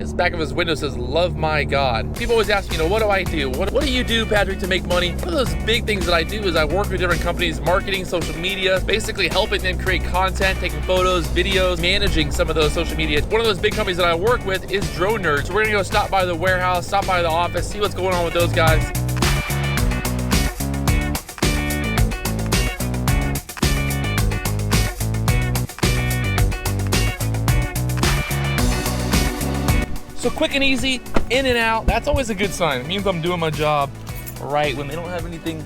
his back of his window says, "Love my God." People always ask me, what do I do? What do you do, Patrick, to make money? One of those big things that I do is I work with different companies, marketing, social media, basically helping them create content, taking photos, videos, managing some of those social media. One of those big companies that I work with is Drone Nerds. So we're gonna go stop by the warehouse, stop by the office, see what's going on with those guys. So quick and easy, in and out, that's always a good sign. It means I'm doing my job right. When they don't have anything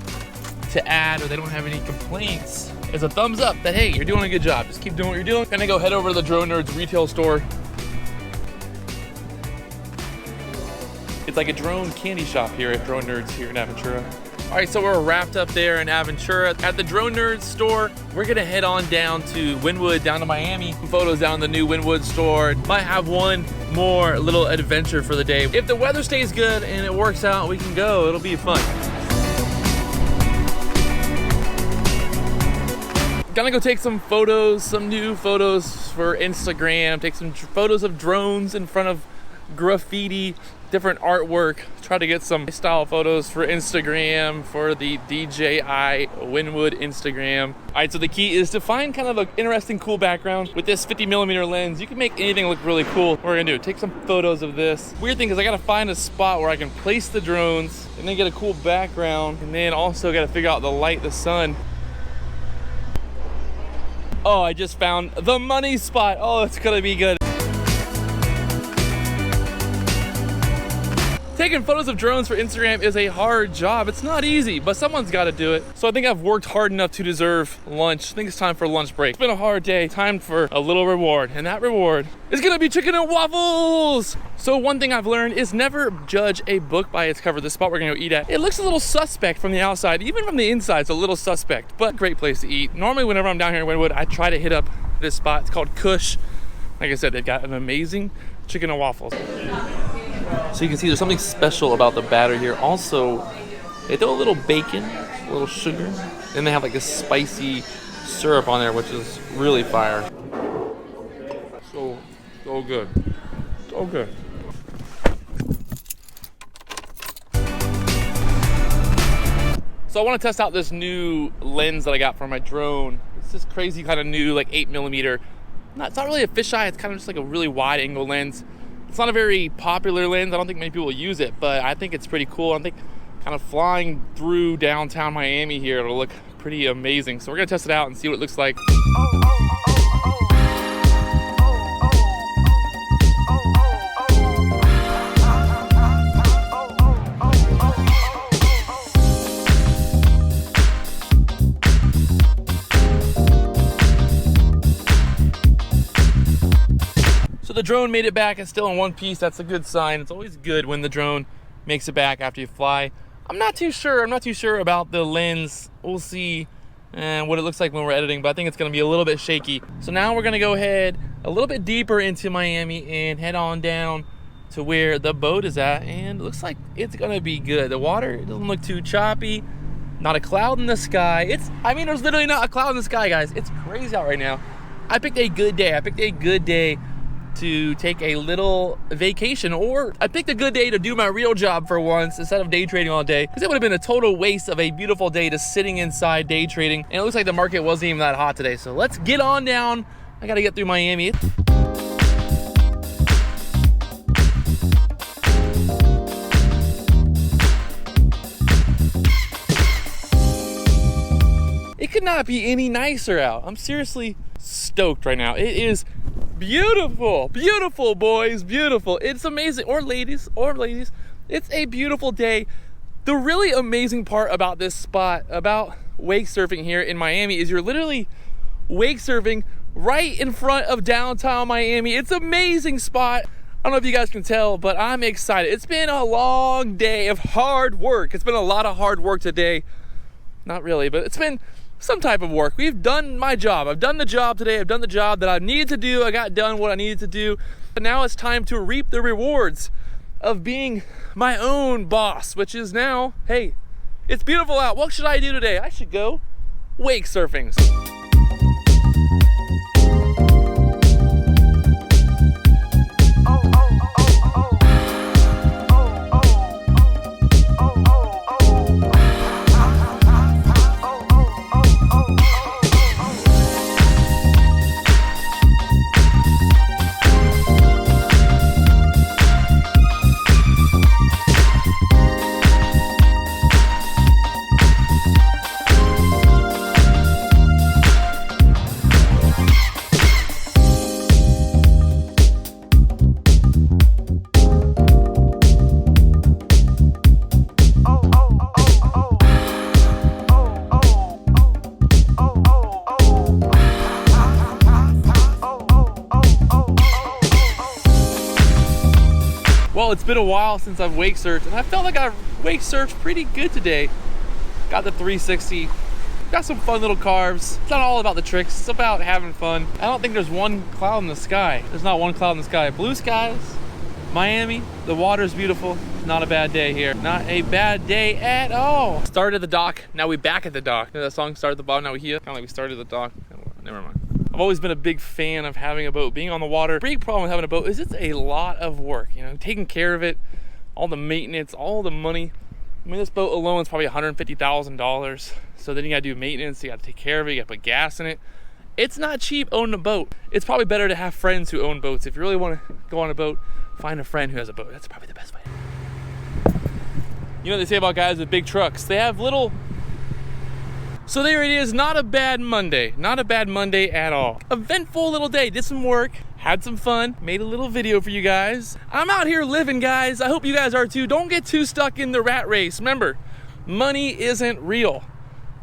to add or they don't have any complaints, it's a thumbs up that, hey, you're doing a good job. Just keep doing what you're doing. Gonna go head over to the Drone Nerds retail store. It's like a drone candy shop here at Drone Nerds here in Aventura. All right, so we're wrapped up there in Aventura. At the Drone Nerds store, we're gonna head on down to Wynwood, down to Miami. Some photos down in the new Wynwood store. Might have one more little adventure for the day. If the weather stays good and it works out, we can go. It'll be fun. Gonna go take some photos, some new photos for Instagram. Take some photos of drones in front of graffiti, different artwork. Try to get some style photos for Instagram, for the DJI Wynwood Instagram. All right, so the key is to find kind of an interesting, cool background. With this 50mm lens, you can make anything look really cool. What we're gonna do, take some photos of this. Weird thing is I gotta find a spot where I can place the drones and then get a cool background, and then also gotta figure out the light, the sun. Oh, I just found the money spot. Oh, it's gonna be good. Taking photos of drones for Instagram is a hard job. It's not easy, but someone's got to do it. So I think I've worked hard enough to deserve lunch. I think it's time for a lunch break. It's been a hard day. Time for a little reward, and that reward is gonna be chicken and waffles. So one thing I've learned is never judge a book by its cover. The spot we're gonna go eat at, it looks a little suspect from the outside. Even from the inside, it's a little suspect, but great place to eat. Normally, whenever I'm down here in Wynwood, I try to hit up this spot. It's called Kush. Like I said, they've got an amazing chicken and waffles. So you can see there's something special about the batter here. Also, they throw a little bacon, a little sugar, and they have like this spicy syrup on there, which is really fire. So good. So good. So I want to test out this new lens that I got for my drone. It's this crazy kind of new, like 8mm. It's not really a fisheye, it's kind of just like a really wide angle lens. It's not a very popular lens. I don't think many people use it, but I think it's pretty cool. I think kind of flying through downtown Miami here, it'll look pretty amazing. So we're gonna test it out and see what it looks like. So the drone made it back. It's still in one piece. That's a good sign. It's always good when the drone makes it back after you fly. I'm not too sure about the lens. We'll see what it looks like when we're editing, but I think it's gonna be a little bit shaky. So now we're gonna go ahead a little bit deeper into Miami and head on down to where the boat is at, and it looks like it's gonna be good. The water doesn't look too choppy. Not a cloud in the sky. There's literally not a cloud in the sky, guys. It's crazy out right now. I picked a good day to take a little vacation, or I picked a good day to do my real job for once instead of day trading all day, because it would have been a total waste of a beautiful day just sitting inside day trading, and it looks like the market wasn't even that hot today. So let's get on down. I gotta get through Miami. It could not be any nicer out. I'm seriously stoked right now. It is beautiful, boys, beautiful. It's amazing. Or ladies, it's a beautiful day. The really amazing part about this spot, about wake surfing here in Miami, is you're literally wake surfing right in front of downtown Miami. It's an amazing spot. I don't know if you guys can tell, but I'm excited. It's been a long day of hard work. It's been a lot of hard work today. Not really, but it's been some type of work. We've done my job. I've done the job today. I've done the job that I needed to do. I got done what I needed to do. But now it's time to reap the rewards of being my own boss, which is now, hey, it's beautiful out. What should I do today? I should go wake surfing. Well, it's been a while since I've wake surfed, and I felt like I wake surfed pretty good today. Got the 360, got some fun little carves. It's not all about the tricks, it's about having fun. I don't think there's one cloud in the sky. There's not one cloud in the sky. Blue skies, Miami, the water's beautiful. Not a bad day here. Not a bad day at all. Started at the dock, now we back at the dock. You know that song, Start at the Bottom, Now We Here? Kind of like we started at the dock. Never mind. I've always been a big fan of having a boat, being on the water. Big problem with having a boat is it's a lot of work, you know, taking care of it, all the maintenance, all the money. I mean, this boat alone is probably $150,000. So then you gotta do maintenance, you gotta take care of it, you gotta put gas in it. It's not cheap owning a boat. It's probably better to have friends who own boats. If you really wanna go on a boat, find a friend who has a boat. That's probably the best way. You know what they say about guys with big trucks? They have little. So there it is, not a bad Monday. Not a bad Monday at all. Eventful little day, did some work, had some fun, made a little video for you guys. I'm out here living, guys. I hope you guys are too. Don't get too stuck in the rat race. Remember, money isn't real.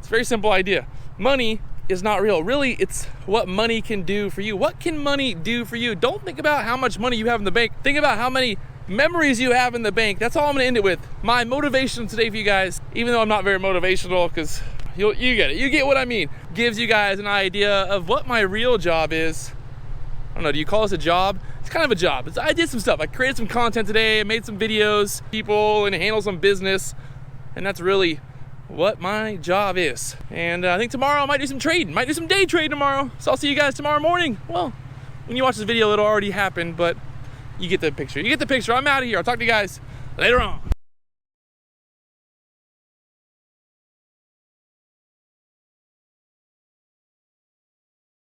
It's a very simple idea. Money is not real. Really, it's what money can do for you. What can money do for you? Don't think about how much money you have in the bank. Think about how many memories you have in the bank. That's all I'm gonna end it with. My motivation today for you guys, even though I'm not very motivational, because you get it. You get what I mean. Gives you guys an idea of what my real job is. I don't know, do you call this a job? It's kind of a job. I did some stuff. I created some content today, I made some videos, people, and handled some business. And that's really what my job is. And I think tomorrow I might do some trading. Might do some day trade tomorrow. So I'll see you guys tomorrow morning. Well, when you watch this video, it'll already happen, but you get the picture. You get the picture. I'm out of here. I'll talk to you guys later on.